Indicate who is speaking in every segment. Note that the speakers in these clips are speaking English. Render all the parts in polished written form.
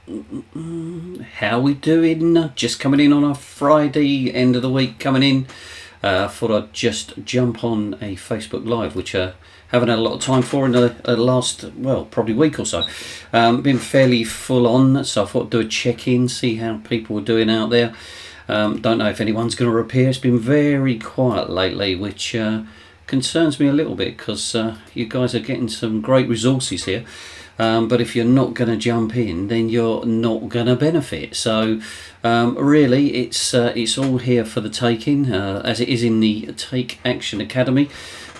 Speaker 1: How we doing? Just coming in on a Friday, end of the week coming in. Thought I'd just jump on a Facebook Live, which I haven't had a lot of time for in the last, well, probably week or so. Been fairly full on, so I thought I'd do a check-in, see how people were doing out there. Don't know if anyone's going to appear. It's been very quiet lately, which concerns me a little bit, because you guys are getting some great resources here. But if you're not going to jump in, then you're not going to benefit. So really, it's all here for the taking, as it is in the Take Action Academy.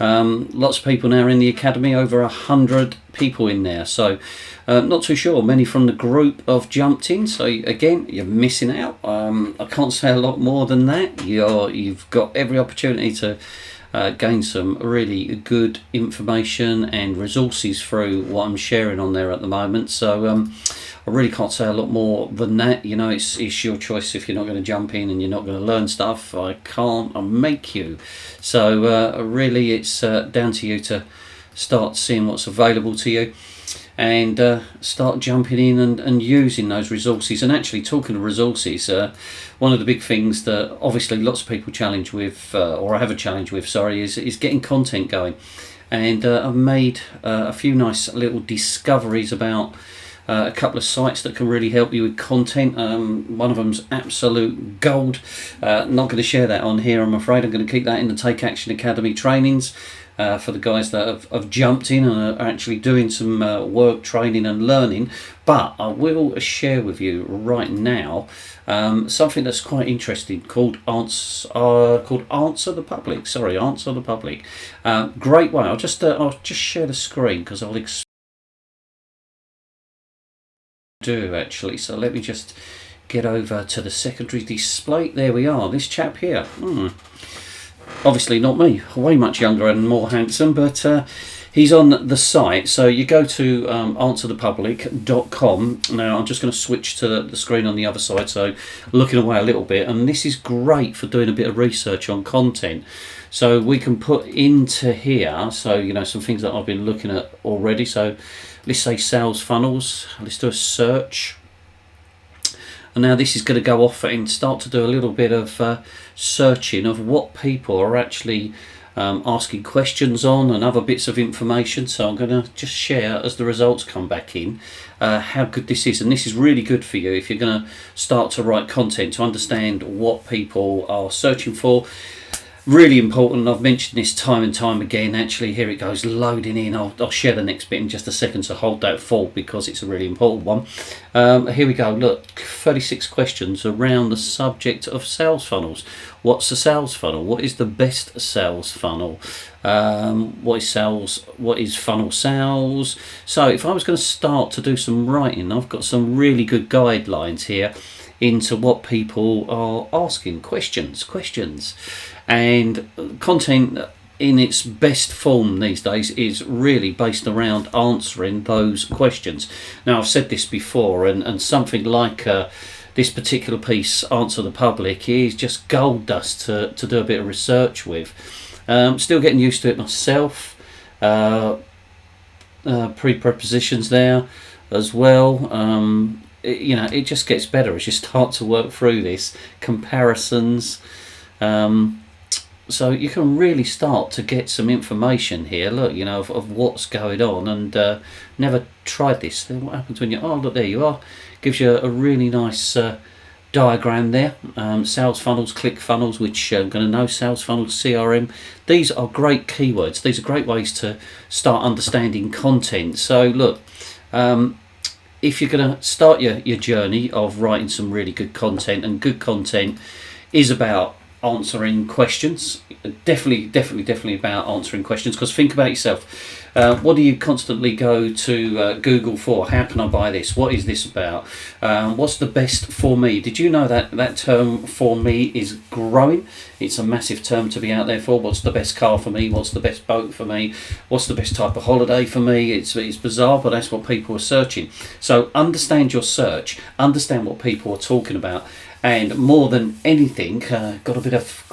Speaker 1: Lots of people now in the academy, over 100 people in there. So not too sure. Many from the group have jumped in. So again, you're missing out. I can't say a lot more than that. You've got every opportunity to gain some really good information and resources through what I'm sharing on there at the moment. So I really can't say a lot more than that. You know, it's your choice. If you're not going to jump in and you're not going to learn stuff, I can't make you. So really, it's down to you to start seeing what's available to you and start jumping in and using those resources. And actually, talking of resources, one of the big things that obviously lots of people challenge with, or I have a challenge with, is getting content going. And I've made a few nice little discoveries about a couple of sites that can really help you with content. One of them's absolute gold. Not going to share that on here, I'm afraid. I'm going to keep that in the Take Action Academy trainings. For the guys that have jumped in and are actually doing some work, training and learning. But I will share with you right now something that's quite interesting called Answer the Public. Answer the Public. Great way. I'll just share the screen because I'll do actually. So let me just get over to the secondary display. There we are. This chap here. Obviously not me, way much younger and more handsome, but he's on the site. So you go to answerthepublic.com. Now I'm just going to switch to the screen on the other side, so looking away a little bit. And this is great for doing a bit of research on content. So we can put into here, so you know, some things that I've been looking at already. So let's say sales funnels. Let's do a search. And now this is going to go off and start to do a little bit of searching of what people are actually asking questions on and other bits of information. So I'm going to just share as the results come back in how good this is. And this is really good for you if you're going to start to write content, to understand what people are searching for. Really important. I've mentioned this time and time again. Actually, here it goes loading in. I'll share the next bit in just a second, so hold that thought because it's a really important one. Here we go. Look, 36 questions around the subject of sales funnels. What's a sales funnel? What is the best sales funnel? What is funnel sales? So if I was going to start to do some writing, I've got some really good guidelines here into what people are asking, questions. And content in its best form these days is really based around answering those questions. Now, I've said this before, and something like this particular piece, Answer the Public, is just gold dust to do a bit of research with. Still getting used to it myself. Pre-prepositions there as well. It just gets better as you start to work through this. Comparisons. So you can really start to get some information here, look, you know, of what's going on. And never tried this. What happens when look, there you are. Gives you a really nice diagram there. Sales funnels, click funnels, which I'm going to know, sales funnels, CRM. These are great keywords. These are great ways to start understanding content. So look, if you're going to start your journey of writing some really good content, and good content is about answering questions, definitely about answering questions. Because think about yourself, what do you constantly go to Google for? How can I buy this? What is this about? What's the best for me? Did you know that term for me is growing? It's a massive term to be out there for. What's the best car for me? What's the best boat for me? What's the best type of holiday for me? It's bizarre, but that's what people are searching. So understand your search, understand what people are talking about, And more than anything, got a bit of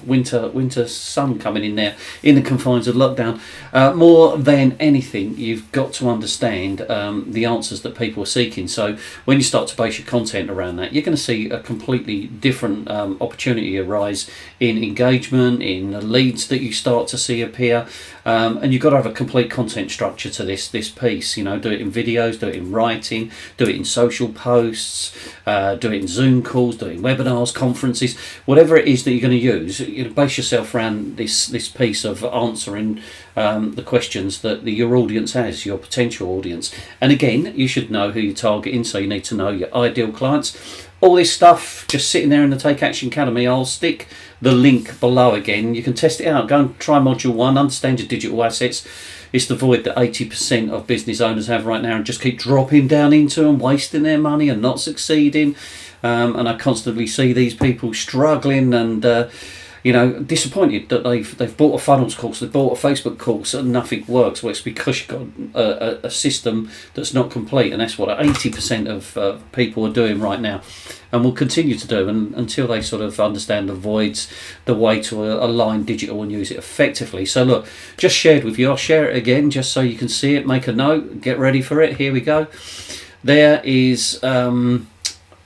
Speaker 1: winter sun coming in there in the confines of lockdown. More than anything, you've got to understand the answers that people are seeking. So when you start to base your content around that, you're going to see a completely different opportunity arise in engagement, in the leads that you start to see appear. And you've got to have a complete content structure to this piece. You know, do it in videos, do it in writing, do it in social posts, do it in Zoom calls, do it in webinars, conferences, whatever it is that you're going to use. You know, base yourself around this piece of answering the questions that your audience has, your potential audience. And again, you should know who you're targeting, so you need to know your ideal clients. All this stuff just sitting there in the Take Action Academy. I'll stick the link below again. You can test it out. Go and try module 1, understand your digital assets. It's the void that 80% of business owners have right now and just keep dropping down into and wasting their money and not succeeding. And I constantly see these people struggling and disappointed that they've bought a funnels course, they've bought a Facebook course, and nothing works. Well, it's because you've got a system that's not complete, and that's what 80% of people are doing right now, and will continue to do until they sort of understand the voids, the way to align digital and use it effectively. So look, just shared with you. I'll share it again just so you can see it. Make a note. Get ready for it. Here we go. There is.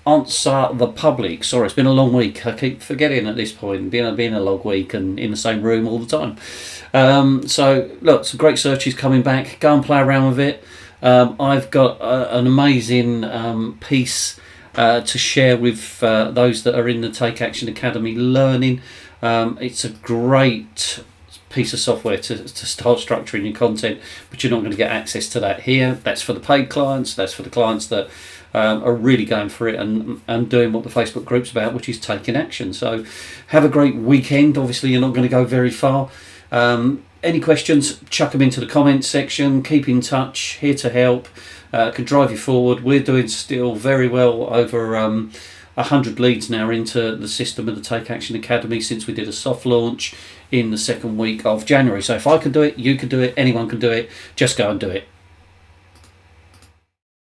Speaker 1: Answer the public. Sorry, it's been a long week. I keep forgetting at this point, being a long week and in the same room all the time. So look, some great searches coming back. Go and play around with it. I've got an amazing piece to share with those that are in the Take Action Academy learning. It's a great piece of software to start structuring your content, but you're not going to get access to that here. That's for the paid clients. That's for the clients that are really going for it and doing what the Facebook group's about, which is taking action. So have a great weekend. Obviously you're not going to go very far. Any questions, chuck them into the comments section. Keep in touch, here to help, can drive you forward. We're doing still very well, over 100 leads now into the system of the Take Action Academy since we did a soft launch in the second week of January. So if I can do it, you can do it, anyone can do it. Just go and do it.